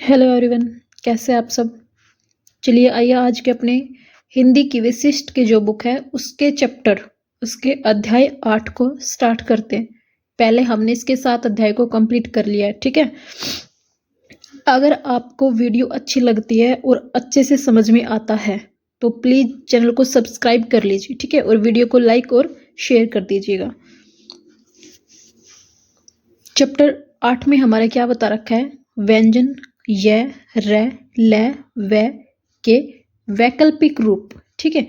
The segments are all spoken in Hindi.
हेलो एवरीवन, कैसे आप सब। चलिए आइए आज के अपने हिंदी की विशिष्ट की जो बुक है उसके अध्याय 8 को स्टार्ट करते हैं। पहले हमने इसके 7 अध्याय को कंप्लीट कर लिया है, ठीक है। अगर आपको वीडियो अच्छी लगती है और अच्छे से समझ में आता है तो प्लीज़ चैनल को सब्सक्राइब कर लीजिए, ठीक है, और वीडियो को लाइक और शेयर कर दीजिएगा। चैप्टर 8 में हमारे क्या बता रखा है? व्यंजन य, र, ल, व के वैकल्पिक रूप, ठीक है।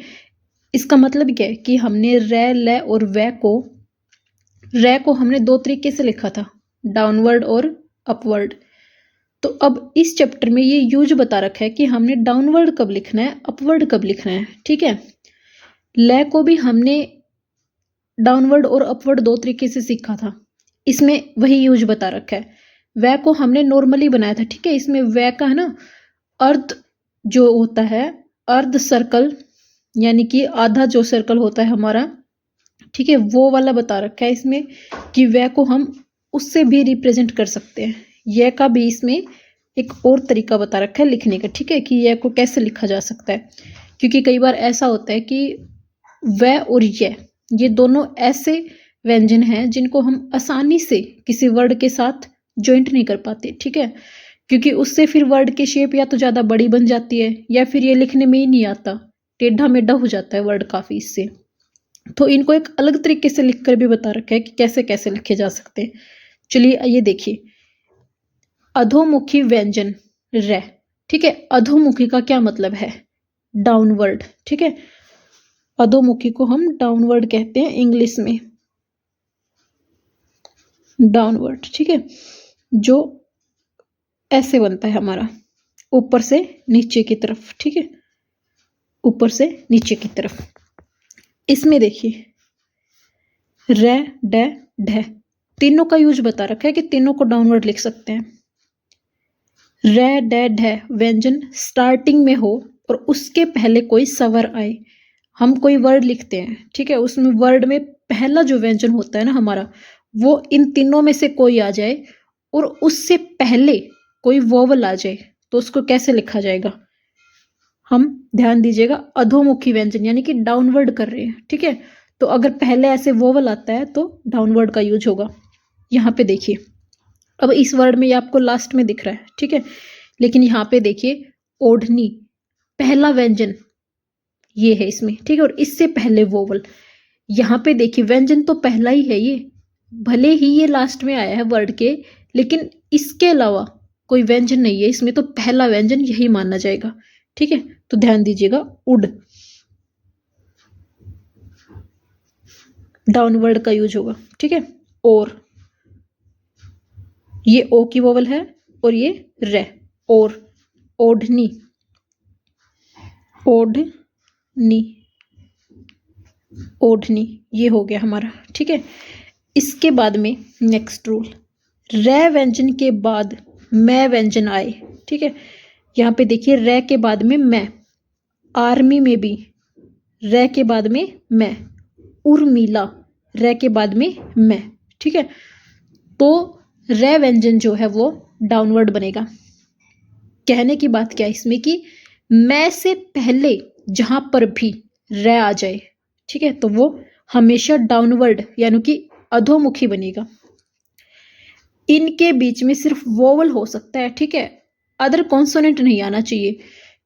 इसका मतलब क्या है कि हमने र, ल और र को हमने दो तरीके से लिखा था, डाउनवर्ड और अपवर्ड। तो अब इस चैप्टर में ये यूज बता रखा है कि हमने डाउनवर्ड कब लिखना है, अपवर्ड कब लिखना है, ठीक है। ल को भी हमने डाउनवर्ड और अपवर्ड दो तरीके से सीखा था, इसमें वही यूज बता रखा है। वह को हमने नॉर्मली बनाया था, ठीक है। इसमें वह का है ना, अर्ध जो होता है, अर्ध सर्कल यानी कि आधा जो सर्कल होता है हमारा, ठीक है, वो वाला बता रखा है इसमें कि वह को हम उससे भी रिप्रेजेंट कर सकते हैं। यह का भी इसमें एक और तरीका बता रखा है लिखने का, ठीक है, कि यह को कैसे लिखा जा सकता है। क्योंकि कई बार ऐसा होता है कि वह और ये दोनों ऐसे व्यंजन हैं जिनको हम आसानी से किसी वर्ड के साथ ज्वाइंट नहीं कर पाते, ठीक है। क्योंकि उससे फिर वर्ड की शेप या तो ज़्यादा बड़ी बन जाती है या फिर ये लिखने में ही नहीं आता, टेढ़ा मेढ़ा हो जाता है वर्ड काफ़ी इससे। तो इनको एक अलग तरीके से लिख कर भी बता रखा है कि कैसे कैसे लिखे जा सकते हैं। चलिए ये देखिए, अधोमुखी व्यंजन र, ठीक है। अधोमुखी का क्या मतलब है? डाउनवर्ड, ठीक है। अधोमुखी को हम डाउनवर्ड कहते हैं इंग्लिश में, डाउनवर्ड, ठीक है। जो ऐसे बनता है हमारा, ऊपर से नीचे की तरफ, ठीक है, ऊपर से नीचे की तरफ। इसमें देखिए र, ड, ढ, तीनों का यूज बता रखा है कि तीनों को डाउनवर्ड लिख सकते हैं। र, ड, ढ व्यंजन स्टार्टिंग में हो और उसके पहले कोई स्वर आए। हम कोई वर्ड लिखते हैं, ठीक है, उसमें वर्ड में पहला जो व्यंजन होता है ना हमारा, वो इन तीनों में से कोई आ जाए और उससे पहले कोई वोवल आ जाए तो उसको कैसे लिखा जाएगा? हम ध्यान दीजिएगा, अधोमुखी व्यंजन यानी कि डाउनवर्ड कर रहे हैं, ठीक है। तो अगर पहले ऐसे वोवल आता है तो डाउनवर्ड का यूज होगा। यहाँ पे देखिए, अब इस वर्ड में ये आपको लास्ट में दिख रहा है, ठीक है, लेकिन यहाँ पे देखिए ओढ़नी, पहला व्यंजन ये है इसमें, ठीक है, और इससे पहले वोवल। यहाँ पे देखिए व्यंजन तो पहला ही है ये, भले ही ये लास्ट में आया है वर्ड के, लेकिन इसके अलावा कोई व्यंजन नहीं है इसमें, तो पहला व्यंजन यही माना जाएगा, ठीक है। तो ध्यान दीजिएगा, उड डाउनवर्ड का यूज होगा, ठीक है। और ये ओ की वोवल है और ये रे, और ओढ़नी, ओढ़नी, ओढ़नी, ये हो गया हमारा, ठीक है। इसके बाद में नेक्स्ट रूल, रे व्यंजन के बाद मैं व्यंजन आए, ठीक है। यहाँ पे देखिए रे के बाद में मैं, आर्मी में भी रे के बाद में मैं, उर्मिला रे के बाद में मैं, ठीक है। तो रे व्यंजन जो है वो डाउनवर्ड बनेगा। कहने की बात क्या है इसमें कि मैं से पहले जहां पर भी रे आ जाए, ठीक है, तो वो हमेशा डाउनवर्ड यानी कि अधोमुखी बनेगा। इनके बीच में सिर्फ वोवल हो सकता है, ठीक है, अदर कॉन्सोनेंट नहीं आना चाहिए।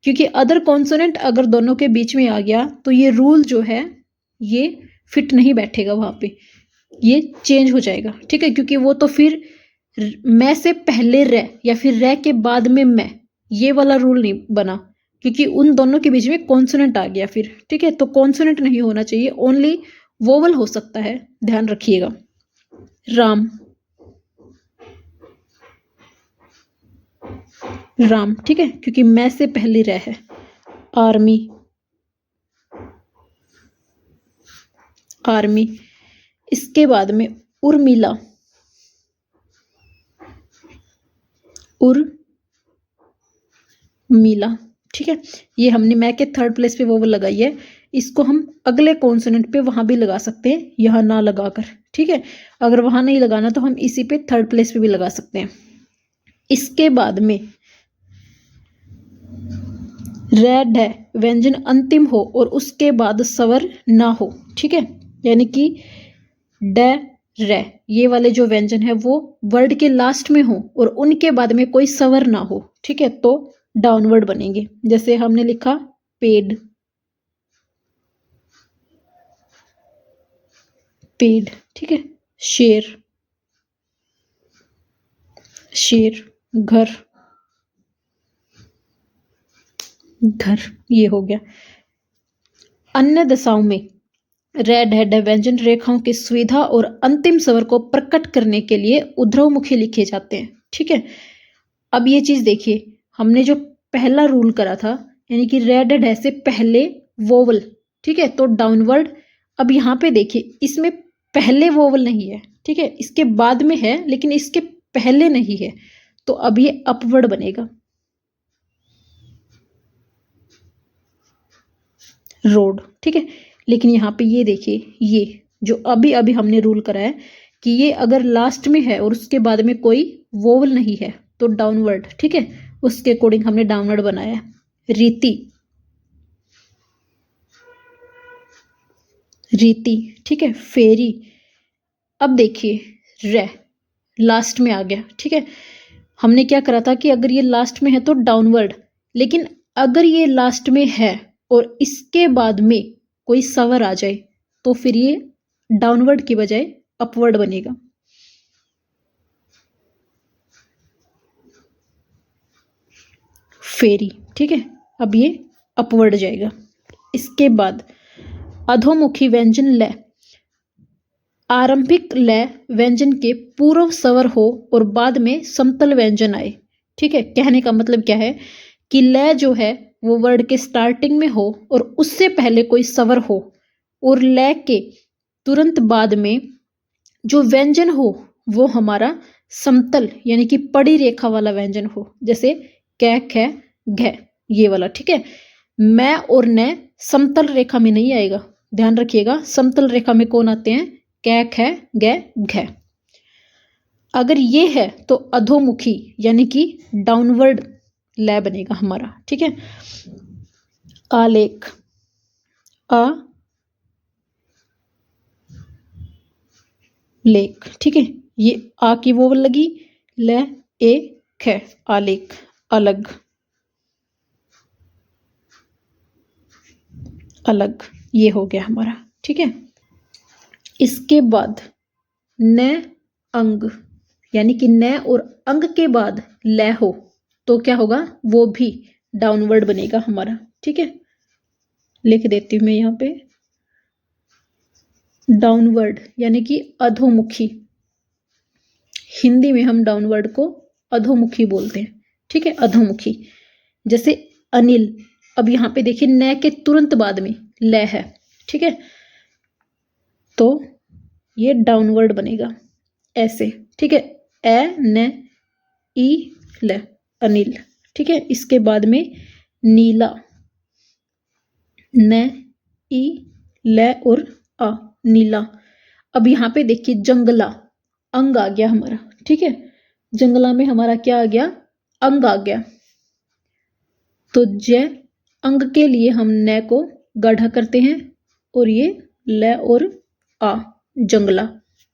क्योंकि अदर कॉन्सोनेंट अगर दोनों के बीच में आ गया तो ये रूल जो है ये फिट नहीं बैठेगा, वहां पे ये चेंज हो जाएगा, ठीक है। क्योंकि वो तो फिर मैं से पहले रे या फिर रे के बाद में मैं, ये वाला रूल नहीं बना, क्योंकि उन दोनों के बीच में कॉन्सोनेंट आ गया फिर, ठीक है। तो कॉन्सोनेंट नहीं होना चाहिए, ओनली वोवल हो सकता है, ध्यान रखिएगा। राम, राम, ठीक है, क्योंकि मैं से पहले रे है। आर्मी, आर्मी, इसके बाद में उर्मिला, उर्मिला, ठीक है। ये हमने मैं के थर्ड प्लेस पे वोवल लगाई है, इसको हम अगले कॉन्सोनेंट पे वहां भी लगा सकते हैं, यहाँ ना लगाकर, ठीक है। अगर वहां नहीं लगाना तो हम इसी पे थर्ड प्लेस पे भी लगा सकते हैं। इसके बाद में रै ढ व्यंजन अंतिम हो और उसके बाद स्वर ना हो, ठीक है, यानी कि ड रै ये वाले जो व्यंजन है वो वर्ड के लास्ट में हो और उनके बाद में कोई स्वर ना हो, ठीक है, तो डाउनवर्ड बनेंगे। जैसे हमने लिखा पेड, पेड, ठीक है, शेर, शेर, घर, घर, ये हो गया। अन्य दशाओं में रै ढ ढ व्यंजन रेखाओं की सुविधा और अंतिम स्वर को प्रकट करने के लिए ऊर्ध्वमुखी लिखे जाते हैं, ठीक है। अब ये चीज देखिए, हमने जो पहला रूल करा था यानी कि रै ढ ढ से पहले वोवल, ठीक है, तो डाउनवर्ड। अब यहाँ पे देखिए इसमें पहले वोवल नहीं है, ठीक है, इसके बाद में है लेकिन इसके पहले नहीं है, तो अब ये अपवर्ड बनेगा, रोड, ठीक है। लेकिन यहाँ पे ये देखिए, ये जो अभी अभी हमने रूल करा है कि ये अगर लास्ट में है और उसके बाद में कोई वोवल नहीं है तो डाउनवर्ड, ठीक है, उसके अकॉर्डिंग हमने डाउनवर्ड बनाया है। रीति, रीति, ठीक है, फेरी। अब देखिए रे लास्ट में आ गया, ठीक है, हमने क्या करा था कि अगर ये लास्ट में है तो डाउनवर्ड, लेकिन अगर ये लास्ट में है और इसके बाद में कोई स्वर आ जाए तो फिर ये डाउनवर्ड की बजाय अपवर्ड बनेगा। फेरी, ठीक है, अब ये अपवर्ड जाएगा। इसके बाद अधोमुखी व्यंजन लय, आरंभिक लय व्यंजन के पूर्व स्वर हो और बाद में समतल व्यंजन आए, ठीक है। कहने का मतलब क्या है कि लय जो है वो वर्ड के स्टार्टिंग में हो और उससे पहले कोई स्वर हो और लय के तुरंत बाद में जो व्यंजन हो वो हमारा समतल यानी कि पड़ी रेखा वाला व्यंजन हो, जैसे कै ख घ, ये वाला, ठीक है। मैं और न समतल रेखा में नहीं आएगा, ध्यान रखिएगा, समतल रेखा में कौन आते हैं, कै ख ग घ। अगर ये है तो अधोमुखी यानी कि डाउनवर्ड लय बनेगा हमारा, ठीक है। आलेख, आ लेख, ठीक है, ये आ की वोवल लगी, ल ए ख, आलेख, अलग, अलग, ये हो गया हमारा, ठीक है। इसके बाद न अंग यानी कि न और अंग के बाद लय हो तो क्या होगा, वो भी डाउनवर्ड बनेगा हमारा, ठीक है। लिख देती हूं मैं यहाँ पे डाउनवर्ड यानी कि अधोमुखी, हिंदी में हम डाउनवर्ड को अधोमुखी बोलते हैं, ठीक है, अधोमुखी। जैसे अनिल, अब यहाँ पे देखिए न के तुरंत बाद में लय है, ठीक है, तो ये डाउनवर्ड बनेगा ऐसे, ठीक है, ए न ई ल, अनिल, ठीक है। इसके बाद में नीला, न ई ल और आ, नीला। अब यहाँ पे देखिए जंगला, अंग आ गया हमारा, ठीक है, जंगला में हमारा क्या आ गया, अंग आ गया, तो ज अंग के लिए हम न को गाढ़ा करते हैं और ये ल और आ, जंगला,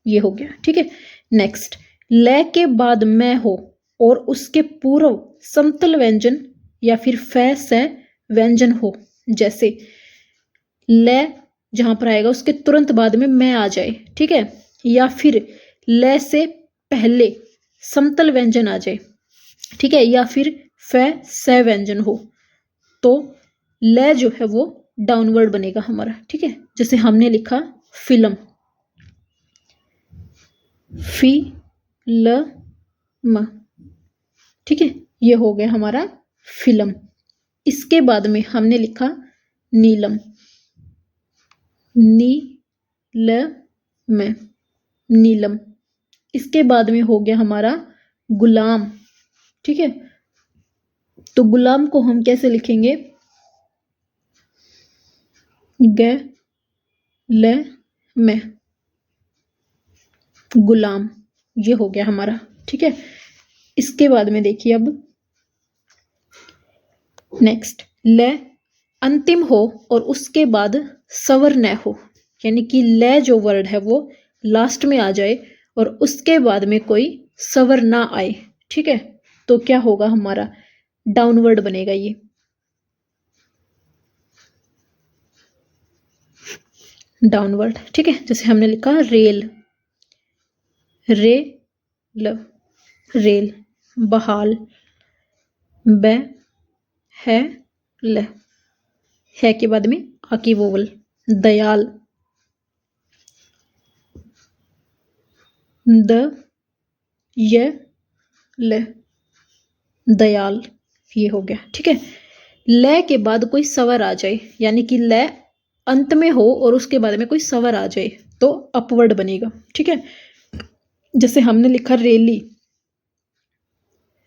ये हो गया, ठीक है। नेक्स्ट, ल के बाद मैं हो और उसके पूर्व समतल व्यंजन या फिर फै से व्यंजन हो, जैसे ल जहां पर आएगा उसके तुरंत बाद में मैं आ जाए, ठीक है, या फिर ल से पहले समतल व्यंजन आ जाए, ठीक है, या फिर फै से व्यंजन हो, तो ल जो है वो डाउनवर्ड बनेगा हमारा, ठीक है। जैसे हमने लिखा फिल्म, फी ल म, ठीक है, ये हो गया हमारा फिल्म। इसके बाद में हमने लिखा नीलम, नी ल म, नीलम। इसके बाद में हो गया हमारा गुलाम, ठीक है, तो गुलाम को हम कैसे लिखेंगे, ग ल म, गुलाम, ये हो गया हमारा, ठीक है। इसके बाद में देखिए अब नेक्स्ट, ल अंतिम हो और उसके बाद स्वर न हो, यानी कि ल जो वर्ड है वो लास्ट में आ जाए और उसके बाद में कोई स्वर ना आए, ठीक है, तो क्या होगा हमारा डाउनवर्ड बनेगा ये। डाउनवर्ड, ठीक है, जैसे हमने लिखा रेल, रे ल, रेल, बहाल, ब है ल, है के बाद में आ की वोवल, दयाल, द य ल, दयाल, ये हो गया, ठीक है। ल के बाद कोई स्वर आ जाए, यानी कि ल अंत में हो और उसके बाद में कोई स्वर आ जाए तो अपवर्ड बनेगा, ठीक है। जैसे हमने लिखा रेली,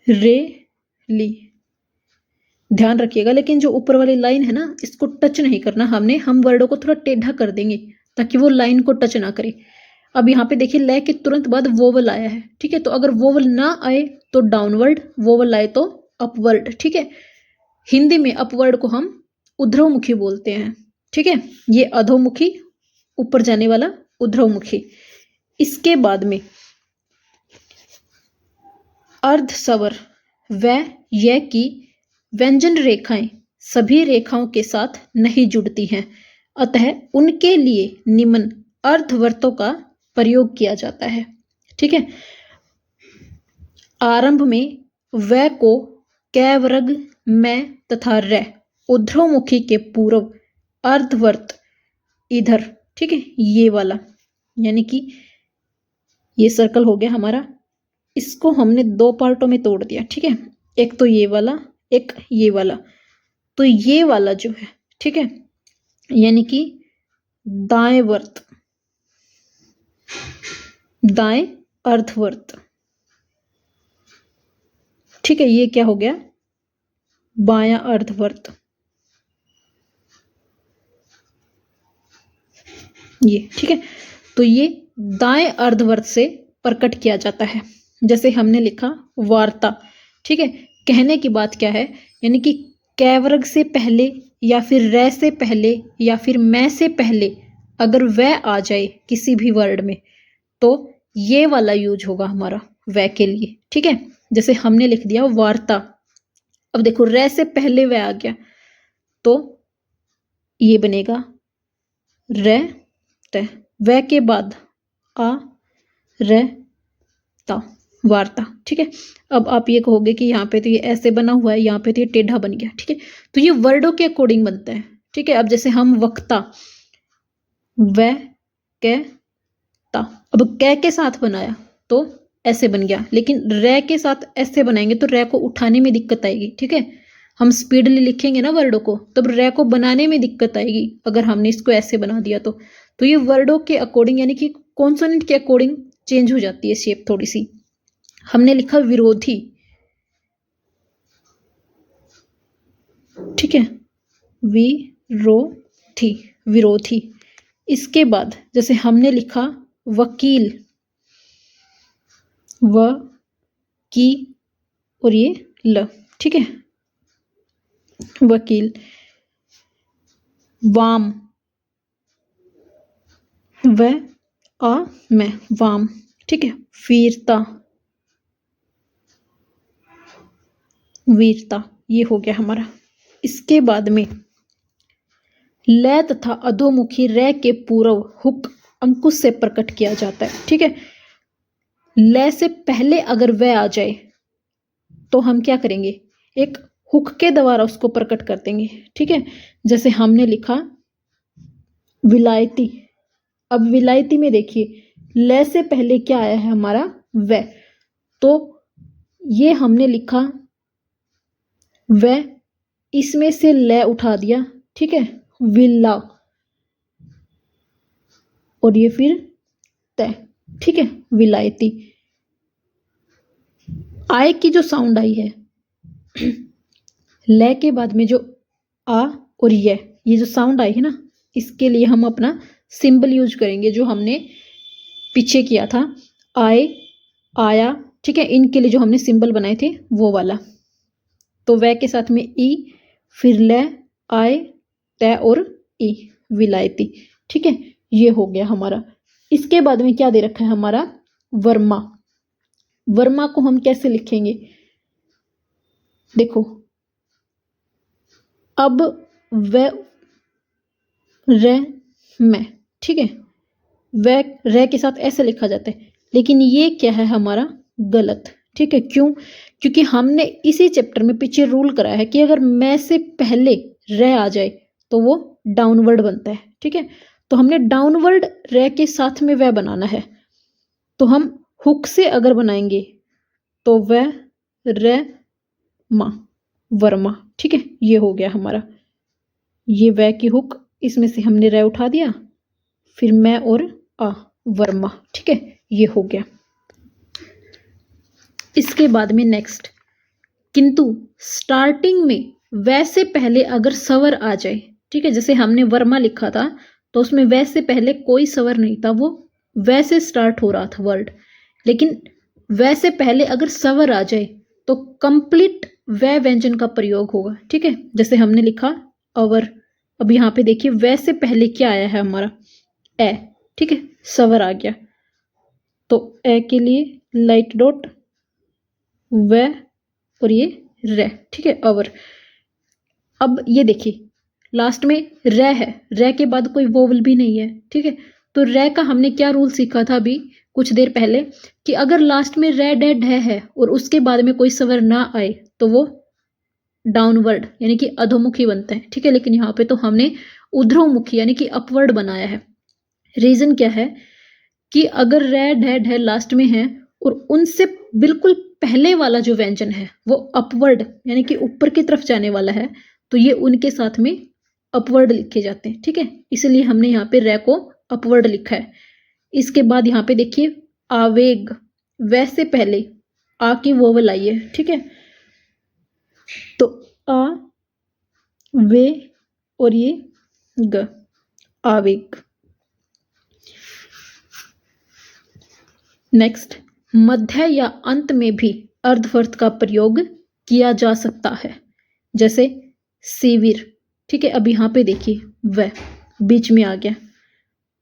रेली, ध्यान रखिएगा लेकिन जो ऊपर वाली लाइन है ना इसको टच नहीं करना हमने, हम वर्डों को थोड़ा टेढ़ा कर देंगे ताकि वो लाइन को टच ना करे। अब यहाँ पे देखिए ल के तुरंत बाद वोवल आया है, ठीक है, तो अगर वोवल ना आए तो डाउनवर्ड, वोवल आए तो अपवर्ड, ठीक है। हिंदी में अपवर्ड को हम ऊर्ध्वमुखी बोलते हैं, ठीक है, ये अधोमुखी, ऊपर जाने वाला ऊर्ध्वमुखी। इसके बाद में अर्ध स्वर व य की व्यंजन रेखाएं सभी रेखाओं के साथ नहीं जुड़ती हैं, अतः उनके लिए निम्न अर्धवर्तों का प्रयोग किया जाता है, ठीक है। आरंभ में व को कैवर्ग में तथा र ऊर्ध्वमुखी के पूर्व अर्धवर्त इधर, ठीक है, ये वाला, यानी कि ये सर्कल हो गया हमारा, इसको हमने दो पार्टों में तोड़ दिया, ठीक है, एक तो ये वाला, एक ये वाला, तो ये वाला जो है, ठीक है, यानी कि दाएं वर्त, दाएं अर्धवर्त, ठीक है, ये क्या हो गया बायां अर्धवर्त, ये, ठीक है, तो ये दाएं अर्धवर्त से प्रकट किया जाता है। जैसे हमने लिखा वार्ता, ठीक है, कहने की बात क्या है, यानी कि कैवर्ग से पहले या फिर रे से पहले या फिर मैं से पहले अगर वह आ जाए किसी भी वर्ड में तो ये वाला यूज होगा हमारा वह के लिए, ठीक है। जैसे हमने लिख दिया वार्ता, अब देखो रे से पहले वह आ गया तो ये बनेगा रे त, वह के बाद आ रे ता, वार्ता, ठीक है। अब आप ये कहोगे कि यहाँ पे तो ये ऐसे बना हुआ है, यहाँ पे तो ये टेढ़ा बन गया, ठीक है, तो ये वर्डों के अकॉर्डिंग बनता है, ठीक है। अब जैसे हम वक्ता, व क ता, अब कै के साथ बनाया तो ऐसे बन गया, लेकिन रे के साथ ऐसे बनाएंगे तो रे को उठाने में दिक्कत आएगी, ठीक है। हम स्पीडली लिखेंगे ना वर्डों को तब रे को बनाने में दिक्कत आएगी अगर हमने इसको ऐसे बना दिया तो ये वर्डों के अकॉर्डिंग यानी कि कॉन्सोनेंट के अकॉर्डिंग चेंज हो जाती है शेप थोड़ी सी। हमने लिखा विरोधी, ठीक है, विरोधी, विरोधी। इसके बाद जैसे हमने लिखा वकील, व की और ये ल, ठीक है, वकील। वाम, व आ मैं, वाम, ठीक है। वीरता, वीरता, ये हो गया हमारा। इसके बाद में ल तथा अधोमुखी रे के पूर्व हुक अंकुश से प्रकट किया जाता है, ठीक है। ल से पहले अगर वह आ जाए तो हम क्या करेंगे, एक हुक के द्वारा उसको प्रकट कर देंगे, ठीक है। जैसे हमने लिखा विलायती, अब विलायती में देखिए ल से पहले क्या आया है हमारा व, तो ये हमने लिखा व, इसमें से ल उठा दिया, ठीक है, विला, और ये फिर तय, ठीक है, विलायती। आय की जो साउंड आई है ल के बाद में जो आ और ये जो साउंड आई है ना, इसके लिए हम अपना सिंबल यूज करेंगे जो हमने पीछे किया था, आए, आया, ठीक है, इनके लिए जो हमने सिंबल बनाए थे वो वाला। तो वह के साथ में ई, फिर ले, आए, तय और ई, विलायती। ठीक है, ये हो गया हमारा। इसके बाद में क्या दे रखा है हमारा, वर्मा। वर्मा को हम कैसे लिखेंगे, देखो अब व रे मैं, ठीक है, व रे के साथ ऐसे लिखा जाता है, लेकिन ये क्या है हमारा गलत। ठीक है, क्यों, क्योंकि हमने इसी चैप्टर में पीछे रूल कराया है कि अगर मैं से पहले रे आ जाए तो वो डाउनवर्ड बनता है। ठीक है, तो हमने डाउनवर्ड रे के साथ में वह बनाना है। तो हम हुक से अगर बनाएंगे तो वह रे मा, वर्मा। ठीक है, ये हो गया हमारा, ये वह की हुक, इसमें से हमने रे उठा दिया, फिर मैं और आ, वर्मा। ठीक है, ये हो गया। इसके बाद में नेक्स्ट, किंतु स्टार्टिंग में वैसे पहले अगर स्वर आ जाए, ठीक है, जैसे हमने वर्मा लिखा था तो उसमें वैसे पहले कोई स्वर नहीं था, वो वैसे स्टार्ट हो रहा था वर्ड, लेकिन वैसे पहले अगर स्वर आ जाए तो कंप्लीट वह व्यंजन का प्रयोग होगा। ठीक है, जैसे हमने लिखा अवर, अब यहाँ पे देखिए वैसे पहले क्या आया है हमारा, ए। ठीक है, स्वर आ गया, तो ए के लिए लाइट डॉट, व और ये रे। ठीक है, अवर। अब ये देखिए लास्ट में रे है, रे के बाद कोई वोवल भी नहीं है। ठीक है, तो रे का हमने क्या रूल सीखा था अभी कुछ देर पहले, कि अगर लास्ट में रे डे ढे है और उसके बाद में कोई स्वर ना आए तो वो डाउनवर्ड यानी कि अधोमुखी बनता है। ठीक है, लेकिन यहाँ पे तो हमने ऊर्ध्वमुखी यानी कि अपवर्ड बनाया है। रीजन क्या है कि अगर रे ढे ढे लास्ट में है और उनसे बिल्कुल पहले वाला जो व्यंजन है वो अपवर्ड यानी कि ऊपर की तरफ जाने वाला है, तो ये उनके साथ में अपवर्ड लिखे जाते हैं। ठीक है, इसलिए हमने यहाँ पे रे को अपवर्ड लिखा है। इसके बाद यहाँ पे देखिए आवेग, वैसे पहले आ की वोवल आई है। ठीक है, तो आ, वे और ये ग, आवेग। नेक्स्ट, मध्य या अंत में भी अर्धवर्त का प्रयोग किया जा सकता है, जैसे शिविर। ठीक है, अब यहाँ पे देखिए वह बीच में आ गया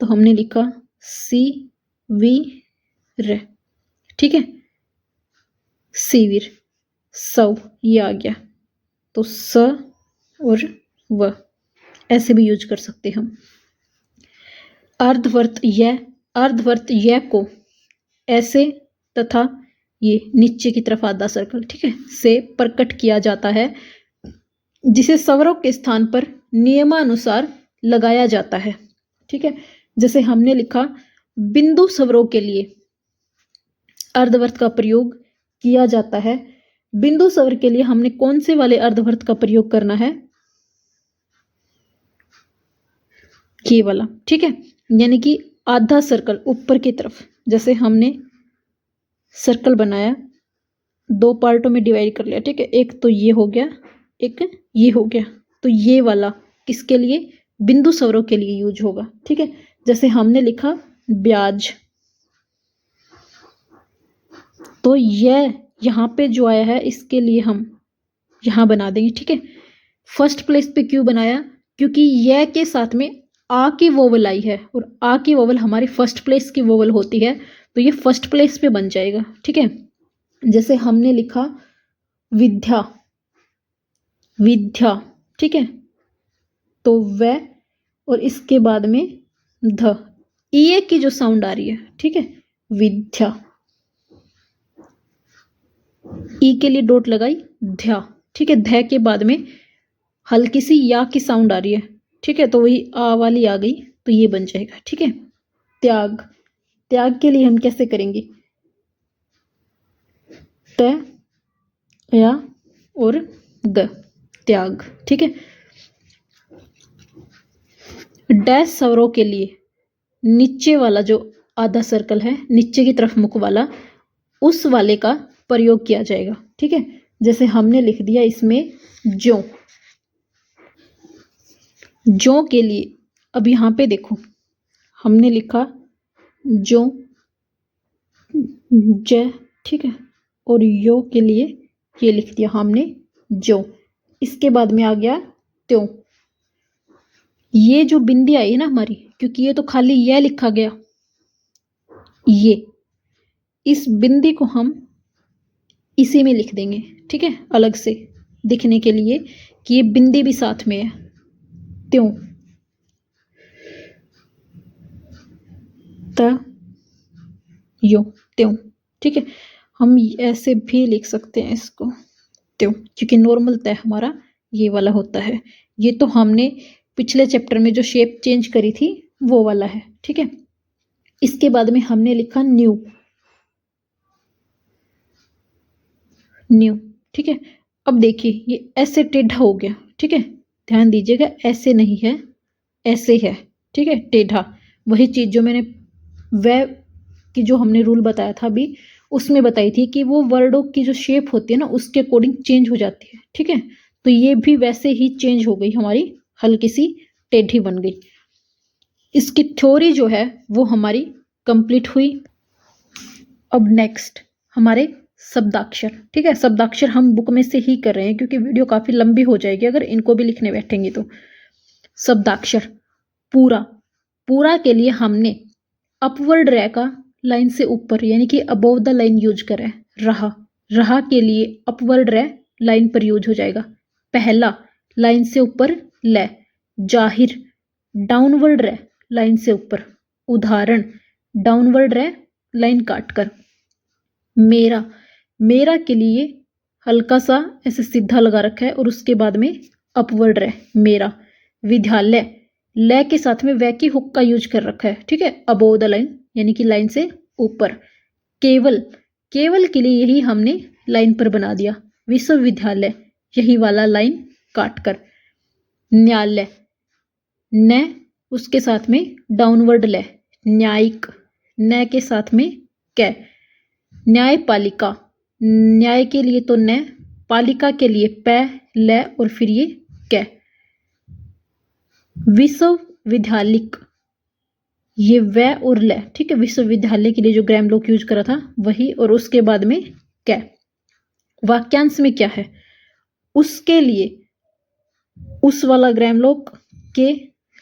तो हमने लिखा सी वी र। ठीक है, शिविर, सव ये आ गया तो स और व ऐसे भी यूज कर सकते हम। अर्धवर्त यह को ऐसे तथा ये नीचे की तरफ आधा सर्कल, ठीक है, से प्रकट किया जाता है, जिसे स्वरों के स्थान पर नियमानुसार लगाया जाता है। ठीक है, जैसे हमने लिखा बिंदु स्वरों के लिए अर्धवर्त का प्रयोग किया जाता है। बिंदु स्वर के लिए हमने कौन से वाले अर्धवर्त का प्रयोग करना है, ये वाला। ठीक है, यानी कि आधा सर्कल ऊपर की तरफ, जैसे हमने सर्कल बनाया, दो पार्टों में डिवाइड कर लिया। ठीक है, एक तो ये हो गया, एक ये हो गया, तो ये वाला किसके लिए, बिंदु स्वरों के लिए यूज होगा। ठीक है, जैसे हमने लिखा ब्याज, तो यह यहाँ पे जो आया है इसके लिए हम यहाँ बना देंगे। ठीक है, फर्स्ट प्लेस पे क्यों बनाया, क्योंकि यह के साथ में आ की वोवल आई है और आ की वोवल हमारी फर्स्ट प्लेस की वोवल होती है, तो ये फर्स्ट प्लेस पे बन जाएगा। ठीक है, जैसे हमने लिखा विद्या, विद्या। ठीक है, तो वह और इसके बाद में ध, ई की जो साउंड आ रही है। ठीक है, विद्या, ई के लिए डॉट लगाई, ध्या। ठीक है, ध के बाद में हल्की सी या की साउंड आ रही है। ठीक है, तो वही आ वाली आ गई, तो ये बन जाएगा। ठीक है, त्याग, त्याग के लिए हम कैसे करेंगे, त या और ग, त्याग। ठीक है, डैश स्वरों के लिए नीचे वाला जो आधा सर्कल है, नीचे की तरफ मुख वाला, उस वाले का प्रयोग किया जाएगा। ठीक है, जैसे हमने लिख दिया इसमें जो, जो के लिए, अब यहाँ पे देखो हमने लिखा जो, ज। ठीक है, और यो के लिए ये लिख दिया हमने जो। इसके बाद में आ गया त्यों। ये जो बिंदी आई है ना हमारी, क्योंकि ये तो खाली यह लिखा गया, ये इस बिंदी को हम इसी में लिख देंगे, ठीक है, अलग से दिखने के लिए कि ये बिंदी भी साथ में है। त्यों, त यो, त्यों, ठीक है। हम ऐसे भी लिख सकते हैं इसको, त्यों, क्योंकि नॉर्मल तय हमारा ये वाला होता है। ये तो हमने पिछले चैप्टर में जो शेप चेंज करी थी वो वाला है, ठीक है। इसके बाद में हमने लिखा न्यू, न्यू, ठीक है। अब देखिए ये ऐसे टेढ़ा हो गया, ठीक है, ध्यान दीजिएगा, ऐसे नहीं है, ऐसे है, ठीक है, टेढ़ा। वही चीज जो मैंने वह की जो हमने रूल बताया था अभी, उसमें बताई थी कि वो वर्डों की जो शेप होती है ना उसके अकॉर्डिंग चेंज हो जाती है, ठीक है। तो ये भी वैसे ही चेंज हो गई हमारी, हल्की सी टेढ़ी बन गई। इसकी थ्योरी जो है वो हमारी कंप्लीट हुई। अब नेक्स्ट हमारे शब्दाक्षर, ठीक है। शब्दाक्षर हम बुक में से ही कर रहे हैं क्योंकि वीडियो काफी लंबी हो जाएगी अगर इनको भी लिखने बैठेंगे तो। शब्दाक्षर पूरा, पूरा के लिए हमने अपवर्ड रेखा लाइन से ऊपर यानी कि अबोव द लाइन यूज करें। रहा, रहा के लिए अपवर्ड रे लाइन पर यूज हो जाएगा। पहला लाइन से ऊपर ले। जाहिर डाउनवर्ड रे लाइन से ऊपर। उदाहरण डाउनवर्ड रे लाइन काटकर। मेरा, मेरा के लिए हल्का सा ऐसे सीधा लगा रखा है और उसके बाद में अपवर्ड रे मेरा। विद्यालय, ले के साथ में वै की हुक का यूज कर रखा है, ठीक है, अबोव द लाइन यानी कि लाइन से ऊपर। केवल, केवल के लिए यही हमने लाइन पर बना दिया। विश्वविद्यालय यही वाला लाइन काट कर। न्यायालय, न उसके साथ में डाउनवर्ड ले। न्यायिक, न के साथ में कै। न्यायपालिका, न्याय के लिए तो न, पालिका के लिए पै ले और फिर ये कै। विश्वविद्यालिक, ये वै और ले, ठीक है। विश्वविद्यालय के लिए जो ग्राम लोक यूज करा था वही, और उसके बाद में कै। वाक्यांश में क्या है, उसके लिए, उस वाला ग्राम लोक के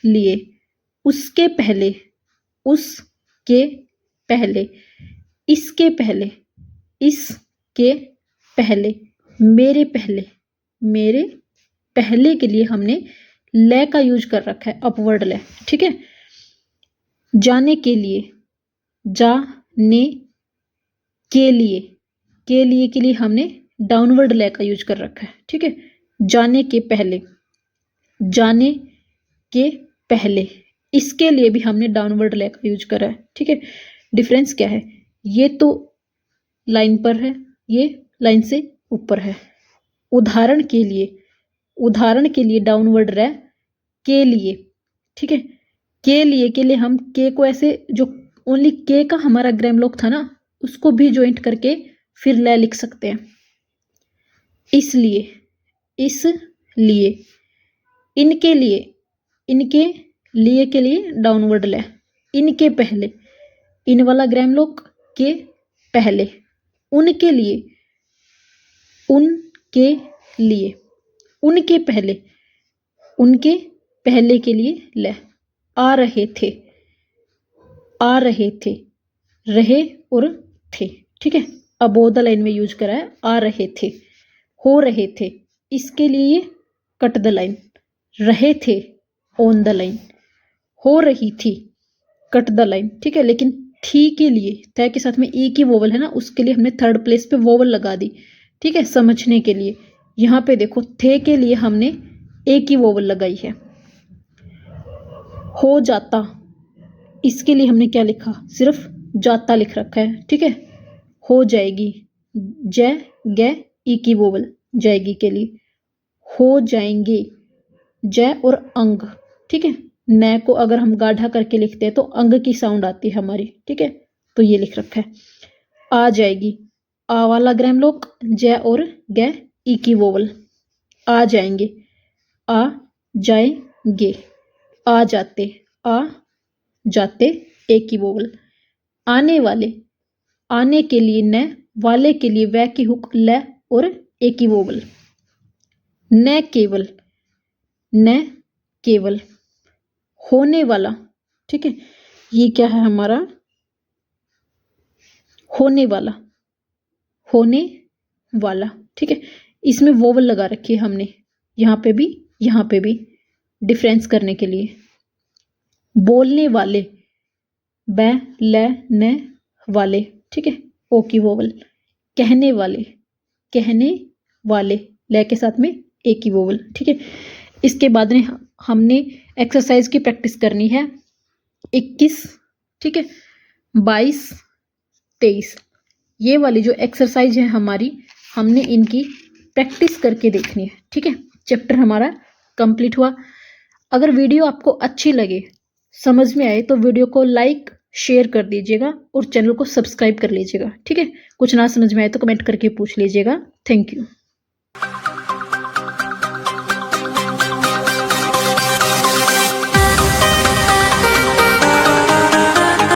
लिए, उसके पहले, उसके पहले, इसके पहले, इसके पहले, मेरे पहले, मेरे पहले के लिए हमने ले का यूज कर रखा है, अपवर्ड ले, ठीक है। जाने के लिए, जाने के लिए, के लिए हमने डाउनवर्ड ले का यूज कर रखा है, ठीक है। जाने के पहले, जाने के पहले, इसके लिए भी हमने डाउनवर्ड ले का यूज करा है, ठीक है। डिफरेंस क्या है, ये तो लाइन पर है, ये लाइन से ऊपर है। उदाहरण के लिए, उदाहरण के लिए डाउनवर्ड रे के लिए, ठीक है। के लिए हम के को ऐसे, जो ओनली के का हमारा ग्राम लोक था ना उसको भी ज्वाइंट करके फिर ले लिख सकते हैं। इसलिए, इसलिए, इनके लिए, इनके लिए के लिए डाउनवर्ड ले। इनके पहले, इन वाला ग्राम लोक के पहले। उनके लिए, उनके लिए, उनके पहले, उनके पहले के लिए ले। आ रहे थे, आ रहे थे, रहे और थे, ठीक है। अबोव द लाइन में यूज करा है, आ रहे थे। हो रहे थे, इसके लिए कट द लाइन। रहे थे ऑन द लाइन। हो रही थी, कट द लाइन, ठीक है। लेकिन थी के लिए थे के साथ में ई की वोवल है ना, उसके लिए हमने थर्ड प्लेस पे वोवल लगा दी, ठीक है, समझने के लिए। यहां पे देखो थे के लिए हमने ए की वोवल लगाई है। हो जाता, इसके लिए हमने क्या लिखा, सिर्फ जाता लिख रखा है, ठीक है। हो जाएगी, जय गे ई की वोवल जाएगी के लिए। हो जाएंगे, जय और अंग, ठीक है। न को अगर हम गाढ़ा करके लिखते हैं तो अंग की साउंड आती है हमारी, ठीक है, तो ये लिख रखा है। आ जाएगी, आ वाला ग्राम लोक, जय और गे ई की वोवल। आ जाएंगे, आ जाएंगे। आ जाते, आ जाते ए की वोवल। आने वाले, आने के लिए न, वाले के लिए वै की हुक ले और ए की वोवल। न केवल, न केवल, होने वाला, ठीक है, ये क्या है हमारा, होने वाला, होने वाला, ठीक है। इसमें वोवल लगा रखी है हमने, यहाँ पे भी, यहाँ पे भी, डिफरेंस करने के लिए। बोलने वाले, ब ल न वाले, ठीक है, ओ की वोवल। कहने वाले, कहने वाले, ल के साथ में ए की वोवल, ठीक है। इसके बाद में हमने एक्सरसाइज की प्रैक्टिस करनी है 21, ठीक है, 22, 23। ये वाली जो एक्सरसाइज है हमारी, हमने इनकी प्रैक्टिस करके देखनी है, ठीक है। चैप्टर हमारा कंप्लीट हुआ। अगर वीडियो आपको अच्छी लगे, समझ में आए, तो वीडियो को लाइक शेयर कर दीजिएगा और चैनल को सब्सक्राइब कर लीजिएगा, ठीक है। कुछ ना समझ में आए तो कमेंट करके पूछ लीजिएगा। Thank you.